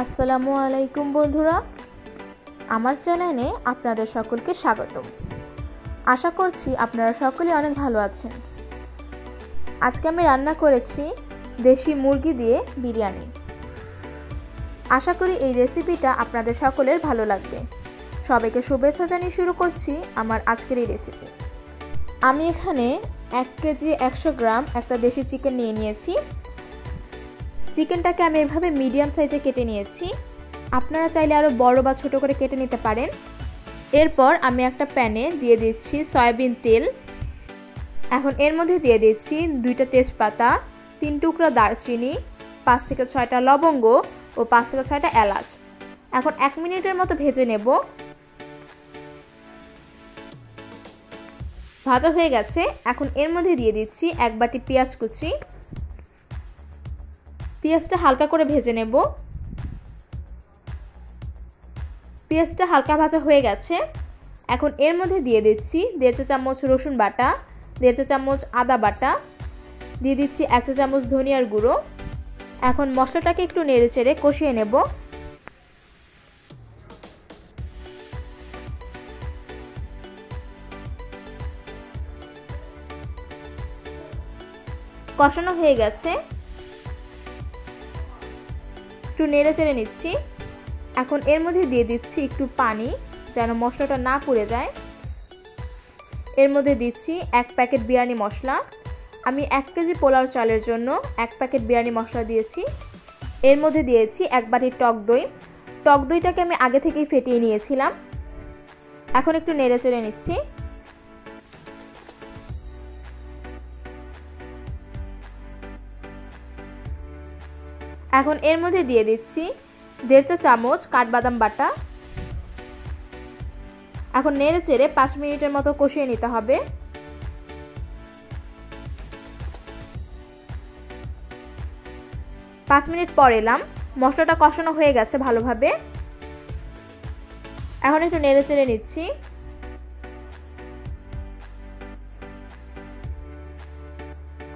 আসসালামু আলাইকুম বন্ধুরা, আমার চ্যানেলে আপনাদের সকলকে স্বাগতম। আশা করছি আপনারা সকলে অনেক ভালো আছেন। আজকে আমি রান্না করেছি দেশি মুরগি দিয়ে বিরিয়ানি। আশা করি এই রেসিপিটা আপনাদের সকলের ভালো লাগবে। সবাইকে শুভেচ্ছা জানিয়ে শুরু করছি আমার আজকের এই রেসিপি। আমি এখানে 1 কেজি 100 গ্রাম একটা দেশি চিকেন নিয়ে নিয়েছি। চিকেনটাকে আমি এভাবে মিডিয়াম সাইজে কেটে নিয়েছি। আপনারা চাইলে আরও বড় বা ছোট করে কেটে নিতে পারেন। এরপর আমি একটা প্যানে দিয়ে দিচ্ছি সয়াবিন তেল। এখন এর মধ্যে দিয়ে দিচ্ছি 2টা তেজপাতা, 3 টুকরা দারচিনি, 5 থেকে 6টা লবঙ্গ ও 5 থেকে 6টা এলাচ। এখন 1 মিনিটের মতো ভেজে নেব। ভাজা হয়ে গেছে। এখন এর মধ্যে দিয়ে দিচ্ছি 1 বাটি পেঁয়াজ কুচি। পেঁয়াজটা হালকা করে ভেজে নেব। পেঁয়াজটা হালকা ভাজা হয়ে গেছে। এখন এর মধ্যে দিয়ে দিচ্ছি 1.5 চা চামচ রসুন বাটা, 1.5 চা চামচ আদা বাটা, দিয়ে দিচ্ছি 1 চা চামচ ধনিয়ার গুঁড়ো। এখন মশলাটাকে একটু নেড়েচেড়ে কষিয়ে নেব। কষানো হয়ে গেছে, একটু নেড়েচেড়ে নিচ্ছি। এখন এর মধ্যে দিয়ে দিচ্ছি একটু পানি, যেন মশলাটা না পুড়ে যায়। এর মধ্যে দিচ্ছি 1 প্যাকেট বিরিয়ানি মশলা। আমি 1 কেজি পোলাও চালের জন্য 1 প্যাকেট বিরিয়ানি মশলা দিয়েছি। এর মধ্যে দিয়েছি 1 বাটি টক দই। টক দইটাকে আমি আগে থেকেই ফেটিয়ে নিয়েছিলাম। এখন একটু নেড়েচেড়ে নিচ্ছি। এখন এর মধ্যে দিয়ে দিচ্ছি 1.5 চা চামচ কাঠবাদাম বাটা। এখন নেড়েচেড়ে 5 মিনিটের মতো কষিয়ে নিতে হবে। পাঁচ মিনিট পর এলাম। মশলাটা কষানো হয়ে গেছে ভালোভাবে। এখন একটু নেড়েচেড়ে নিচ্ছি।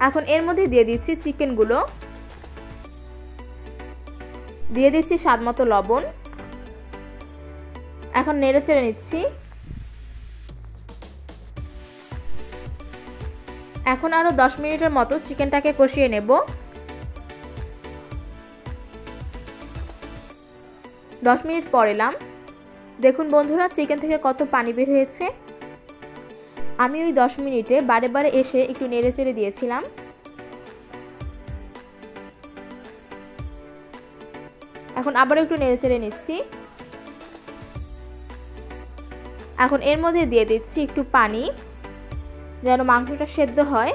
এখন এর মধ্যে দিয়ে দিচ্ছি চিকেনগুলো, দিয়ে দিচ্ছি স্বাদমতো লবণ। এখন নেড়েচেড়ে নিচ্ছি। এখন আরো 10 মিনিটের মতো চিকেনটাকে কষিয়ে নেব। 10 মিনিট পর এলাম। দেখুন বন্ধুরা, চিকেন থেকে কত পানি বের হয়েছে। আমি ওই 10 মিনিটে বারে বারে এসে একটু নেড়েচেড়ে দিয়েছিলাম। এখন আবার একটু নেড়েচেড়ে নিচ্ছি। এখন এর মধ্যে দিয়ে দিচ্ছি একটু পানি, যেন মাংসটা সেদ্ধ হয়।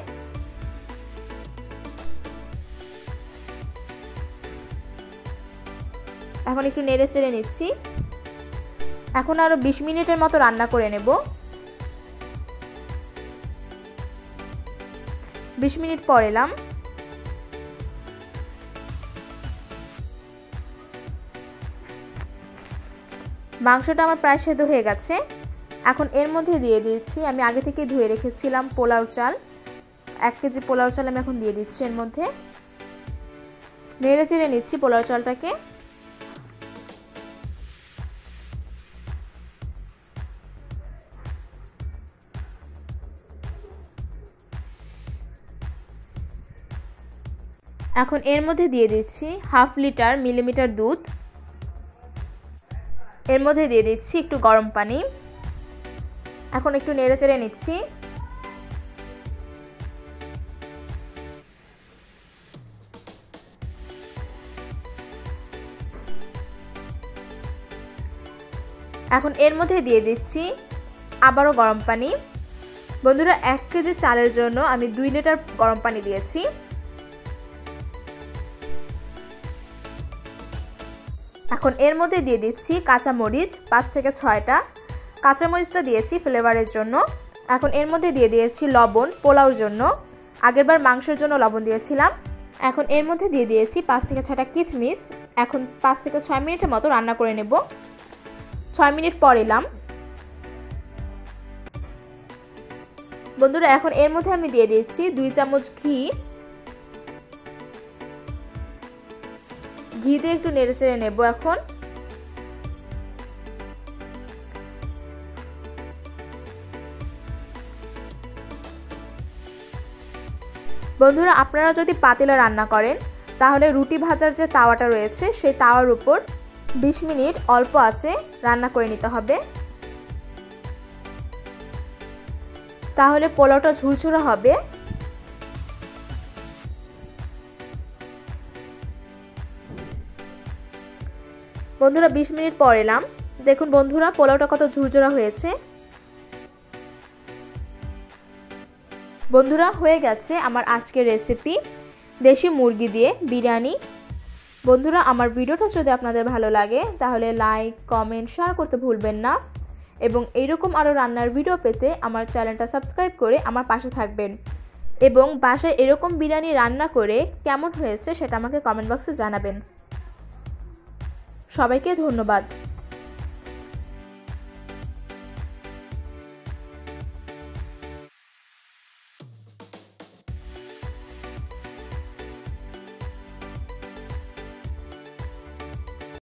এখন একটু নেড়েচেড়ে নিচ্ছি। এখন আরো 20 মিনিটের মতো রান্না করে নেব। 20 মিনিট পর এলাম। মাংসটা আমার প্রায় সেদ্ধ হয়ে গেছে। এখন এর মধ্যে দিয়ে দিচ্ছি আমি আগে থেকে ধুয়ে রেখেছিলাম পোলাও চাল। 1 কেজি পোলাও চাল আমি এখন দিয়ে দিচ্ছি এর মধ্যে। নেড়েচেড়ে নিচ্ছি পোলাও চালটাকে। এখন এর মধ্যে দিয়ে দিচ্ছি 1/2 লিটার মিলিমিটার দুধ। এর মধ্যে দিয়ে দিচ্ছি একটু গরম পানি। এখন একটু নেড়েচেড়ে নিচ্ছি। এখন এর মধ্যে দিয়ে দিচ্ছি আবারও গরম পানি। বন্ধুরা, 1 কেজি চালের জন্য আমি 2 লিটার গরম পানি দিয়েছি। এখন এর মধ্যে দিয়ে দিচ্ছি কাঁচামরিচ, 5 থেকে 6টা। কাঁচামরিচটা দিয়েছি ফ্লেভারের জন্য। এখন এর মধ্যে দিয়ে দিয়েছি লবণ পোলাওর জন্য। আগেরবার মাংসের জন্য লবণ দিয়েছিলাম। এখন এর মধ্যে দিয়ে দিয়েছি 5 থেকে 6টা কিশমিশ। এখন 5 থেকে 6 মিনিটের মতো রান্না করে নেব। 6 মিনিট পর এলাম। বন্ধুরা, এখন এর মধ্যে আমি দিয়ে দিচ্ছি 2 চামচ ঘি, ঘি দিয়ে একটু নেড়েচেড়ে নেব এখন। বন্ধুরা, আপনারা যদি পাতিলে রান্না করেন তাহলে রুটি ভাজার যে তাওয়াটা রয়েছে সেই তাওয়ার উপর 20 মিনিট অল্প আঁচে রান্না করে নিতে হবে, তাহলে পোলাওটা ঝুরঝুরে হবে। বন্ধুরা 20 মিনিট পর এলাম, দেখুন বন্ধুরা পোলাওটা কত ঝুরঝুরা হয়েছে। বন্ধুরা হয়ে গেছে আমার আজকের রেসিপি দেশি মুরগি দিয়ে বিরিয়ানি। বন্ধুরা আমার ভিডিওটা যদি আপনাদের ভালো লাগে তাহলে লাইক, কমেন্ট, শেয়ার করতে ভুলবেন না এবং এইরকম আরও রান্নার ভিডিও পেতে আমার চ্যানেলটা সাবস্ক্রাইব করে আমার পাশে থাকবেন এবং বাসায় এরকম বিরিয়ানি রান্না করে কেমন হয়েছে সেটা আমাকে কমেন্ট বক্সে জানাবেন। সবাইকে ধন্যবাদ।